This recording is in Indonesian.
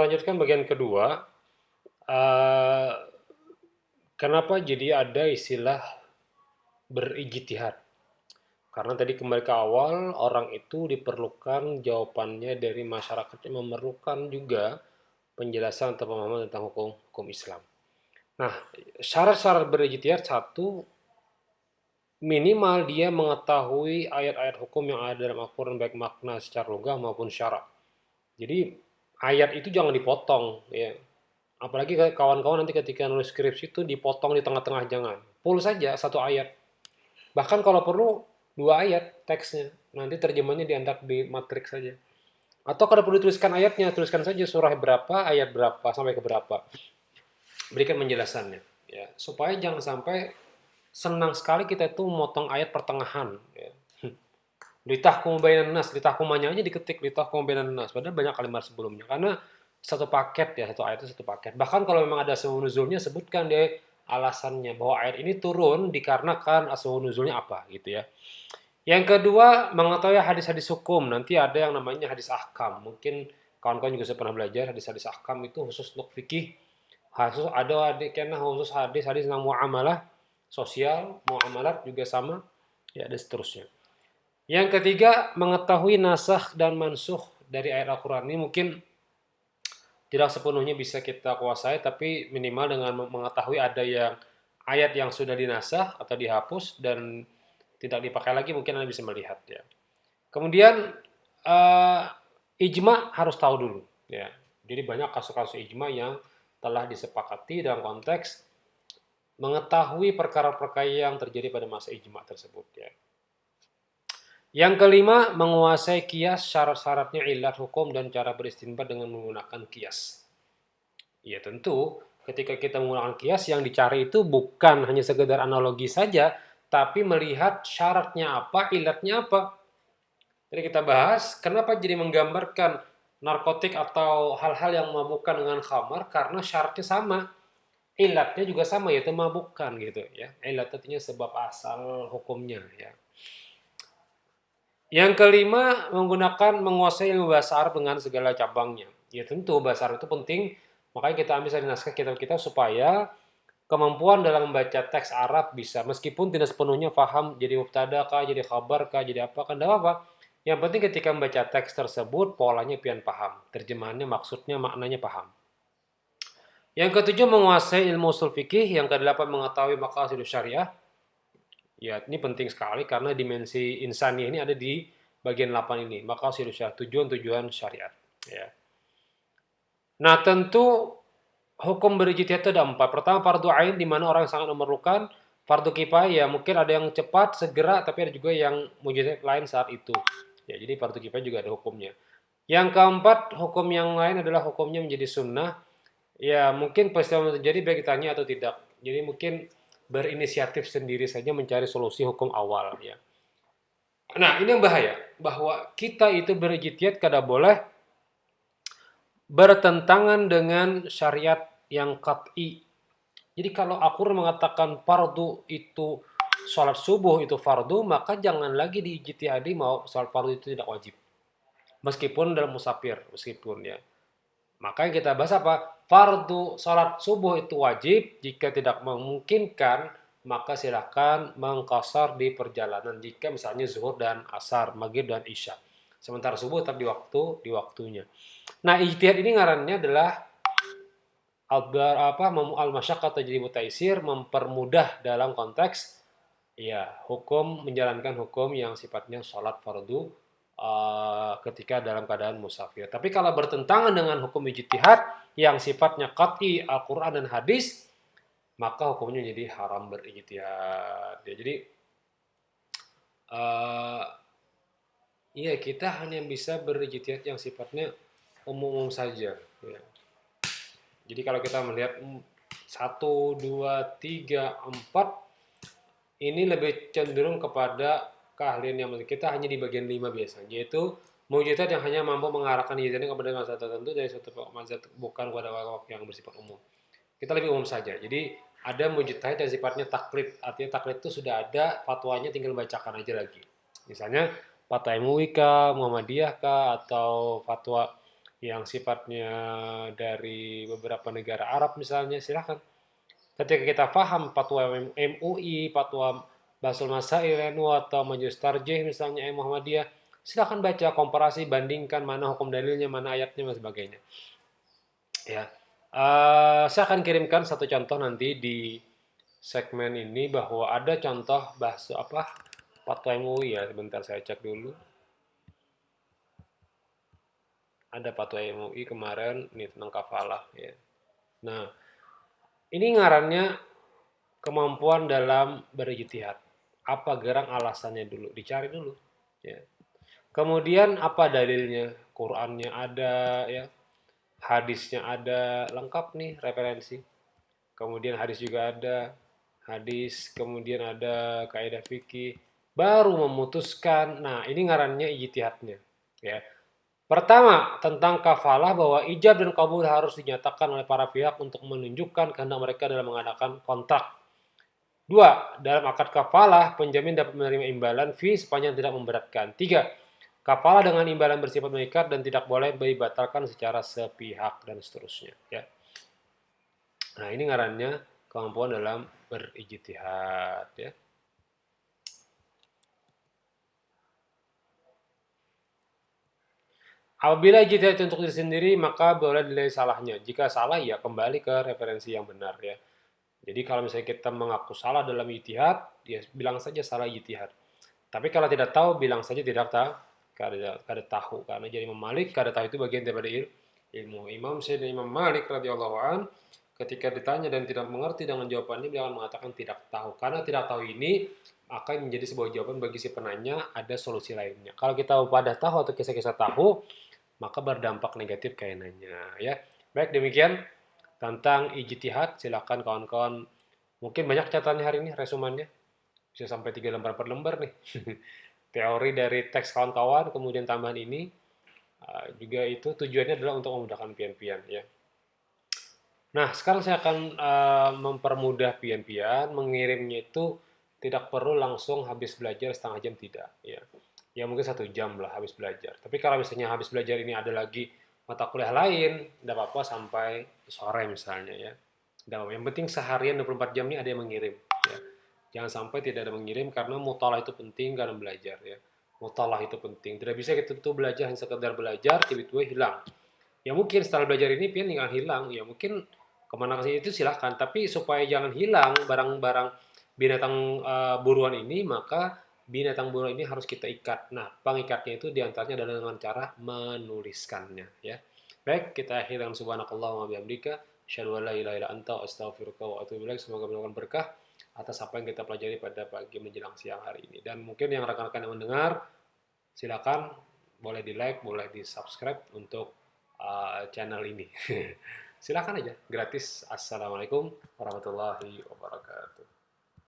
Lanjutkan bagian kedua, eh, kenapa jadi ada istilah berijtihad? Karena tadi kembali ke awal, orang itu diperlukan jawabannya dari masyarakat yang memerlukan juga penjelasan atau pemahaman tentang hukum hukum Islam. Nah, syarat-syarat berijtihad satu, minimal dia mengetahui ayat-ayat hukum yang ada dalam Al-Quran baik makna secara lugah maupun syarak. Jadi ayat itu jangan dipotong ya. Apalagi kawan-kawan nanti ketika nulis skripsi itu dipotong di tengah-tengah, jangan. Full saja satu ayat. Bahkan kalau perlu dua ayat teksnya. Nanti terjemahnya diantar di matriks saja. Atau kalau perlu tuliskan ayatnya, tuliskan saja surah berapa, ayat berapa, sampai ke berapa. Berikan penjelasannya. Ya, supaya jangan sampai senang sekali kita itu memotong ayat pertengahan. Ya. Litahkum bainan nas, litahkumanya aja diketik litahkum bainan nas. Padahal banyak kalimat sebelumnya. Karena satu paket ya, satu ayat itu satu paket. Bahkan kalau memang ada asbabun nuzulnya, sebutkan deh alasannya bahwa ayat ini turun dikarenakan asbabun nuzulnya apa gitu ya. Yang kedua, mengetahui hadis-hadis hukum. Nanti ada yang namanya hadis ahkam. Mungkin kawan-kawan juga sudah pernah belajar hadis-hadis ahkam itu khusus untuk fikih. Khusus ada kena khusus hadis-hadis tentang muamalah sosial, muamalat juga sama, ya dan seterusnya. Yang ketiga, mengetahui nasakh dan mansukh dari ayat Al-Quran ini mungkin tidak sepenuhnya bisa kita kuasai, tapi minimal dengan mengetahui ada yang ayat yang sudah dinasakh atau dihapus dan tidak dipakai lagi, mungkin Anda bisa melihat ya. Kemudian uh, ijma harus tahu dulu ya. Jadi banyak kasus-kasus ijma yang telah disepakati dalam konteks mengetahui perkara-perkara yang terjadi pada masa ijma tersebut ya. Yang kelima, menguasai kias, syarat-syaratnya, ilat hukum dan cara beristinbat dengan menggunakan kias. Ya tentu, ketika kita menggunakan kias, yang dicari itu bukan hanya sekedar analogi saja, tapi melihat syaratnya apa, ilatnya apa. Jadi kita bahas, kenapa jadi menggambarkan narkotik atau hal-hal yang memabukkan dengan khamar, karena syaratnya sama. Ilatnya juga sama, yaitu mabukkan gitu ya. Ilat artinya sebab asal hukumnya ya. Yang kelima, menggunakan menguasai ilmu bahasa Arab dengan segala cabangnya. Ya tentu bahasa Arab itu penting, makanya kita ambil dari naskah kitab kita supaya kemampuan dalam membaca teks Arab bisa, meskipun tidak sepenuhnya paham jadi mubtada kah, jadi khabar kah, jadi apa kan, tidak apa. Yang penting ketika membaca teks tersebut, polanya pian paham, terjemahannya, maksudnya, maknanya paham. Yang ketujuh, menguasai ilmu usul fikih. Yang kedelapan, mengetahui maqasidus syariah. Ya, ini penting sekali karena dimensi insani ini ada di bagian 8 ini. Maqasidus syariah, tujuan-tujuan syariat. Ya. Nah, tentu hukum berijtihad itu ada 4. Pertama, fardu ain, di mana orang yang sangat memerlukan. Fardu kifayah, ya mungkin ada yang cepat, segera, tapi ada juga yang mujtahid lain saat itu. Ya, jadi fardu kifayah juga ada hukumnya. Yang keempat, hukum yang lain adalah hukumnya menjadi sunnah. Ya, mungkin peristiwa terjadi baik ditanya atau tidak. Jadi mungkin berinisiatif sendiri saja mencari solusi hukum awal ya. Nah, ini yang bahaya bahwa kita itu berijtihad kada boleh bertentangan dengan syariat yang qat'i. Jadi kalau Al-Qur'an mengatakan fardu itu sholat subuh itu fardu, maka jangan lagi diijtihadi mau sholat fardu itu tidak wajib. Meskipun dalam musafir, meskipun ya. Makanya kita bahas apa? Fardu sholat subuh itu wajib, jika tidak memungkinkan, maka silakan mengqashar di perjalanan. Jika misalnya zuhur dan asar, maghrib dan isya. Sementara subuh tetap di waktunya. Nah, ijtihad ini ngarannya adalah al-masyaqqah tajlibu taisir, mempermudah dalam konteks ya hukum, menjalankan hukum yang sifatnya sholat fardu ketika dalam keadaan musafir. Tapi kalau bertentangan dengan hukum ijtihad yang sifatnya qat'i Al-Quran dan hadis, maka hukumnya jadi haram berijtihad. Ya, jadi uh, iya, kita hanya bisa berijtihad yang sifatnya umum-umum saja. Ya. Jadi kalau kita melihat 1, 2, 3, 4, ini lebih cenderung kepada keahlian yang kita hanya di bagian 5 biasanya, yaitu mujtahid yang hanya mampu mengarahkan ijtihadnya kepada mazhab tertentu dari suatu mazhab, bukan kepada wakil yang bersifat umum. Kita lebih umum saja. Jadi ada mujtahid yang sifatnya taklid, artinya taklid itu sudah ada fatwanya, tinggal bacakan aja lagi. Misalnya fatwa MUI kah, Muhammadiyah kah, atau fatwa yang sifatnya dari beberapa negara Arab misalnya, silahkan. Ketika kita paham fatwa MUI, fatwa Basul Masail NU atau Majelis Tarjih misalnya Muhammadiyah, silahkan baca, komparasi, bandingkan mana hukum dalilnya, mana ayatnya, dan sebagainya. Ya, saya akan kirimkan satu contoh nanti di segmen ini bahwa ada contoh bahasa apa fatwa MUI ya. Sebentar saya cek dulu. Ada fatwa MUI kemarin ini tentang kafalah ya. Nah, ini ngarannya kemampuan dalam berijtihad. Apa gerang alasannya dulu, dicari dulu. Ya. Kemudian apa dalilnya? Qurannya ada, ya, hadisnya ada, lengkap nih referensi. Kemudian hadis juga ada, hadis, kemudian ada kaidah fikih, baru memutuskan. Nah, ini ngarannya ijtihadnya. Ya. Pertama, tentang kafalah bahwa ijab dan kabul harus dinyatakan oleh para pihak untuk menunjukkan kehendak mereka dalam mengadakan kontrak. Dua, dalam akad kafalah, penjamin dapat menerima imbalan fee sepanjang tidak memberatkan. Tiga, kafalah dengan imbalan bersifat mengikat dan tidak boleh dibatalkan secara sepihak dan seterusnya. Ya. Nah, ini ngarannya kemampuan dalam berijtihad. Ya. Apabila ijtihad untuk diri sendiri, maka boleh dinilai salahnya. Jika salah, ya kembali ke referensi yang benar. Ya. Jadi kalau misalnya kita mengaku salah dalam ijtihad, ya bilang saja salah ijtihad. Tapi kalau tidak tahu, bilang saja tidak tahu. Kada tahu. Karena jadi Imam Malik, kada tahu itu bagian daripada ilmu. Imam Sayyidina Imam Malik radhiyallahu an ketika ditanya dan tidak mengerti dengan jawabannya, beliau akan mengatakan tidak tahu. Karena tidak tahu ini akan menjadi sebuah jawaban bagi si penanya, ada solusi lainnya. Kalau kita pada tahu atau kisah-kisah tahu, maka berdampak negatif kaitannya. Ya, baik demikian tentang ijtihad. Silakan kawan-kawan. Mungkin banyak catatannya hari ini, resumannya bisa sampai 3 lembar per lembar nih. Teori dari teks kawan-kawan, kemudian tambahan ini juga itu tujuannya adalah untuk memudahkan pian-pian ya. Nah, sekarang saya akan mempermudah pian-pian, mengirimnya itu tidak perlu langsung habis belajar setengah jam, tidak ya. Ya mungkin 1 jam lah habis belajar. Tapi kalau misalnya habis belajar ini ada lagi mata kuliah lain, tidak apa-apa sampai sore misalnya ya. Yang penting seharian 24 jam ini ada yang mengirim ya. Jangan sampai tidak ada mengirim karena mutalah itu penting karena belajar ya. Mutalah itu penting. Tidak bisa kita tuh belajar hanya sekedar belajar tiba-tiba hilang. Ya mungkin setelah belajar ini pian tinggal hilang. Ya mungkin kemana ke itu silahkan. Tapi supaya jangan hilang barang-barang binatang buruan ini, maka binatang buruan ini harus kita ikat. Nah, pengikatnya itu diantaranya adalah dengan cara menuliskannya. Ya. Baik, kita akhiri dengan subhanakallahumma bihamdika. Asyhadu an la ilaha illa anta astaghfiruka wa atubu ilaik. Semoga mendapatkan berkah atas apa yang kita pelajari pada pagi menjelang siang hari ini. Dan mungkin yang rekan-rekan yang mendengar, silakan boleh di like, boleh di subscribe untuk channel ini. Silakan aja, gratis. Assalamualaikum warahmatullahi wabarakatuh.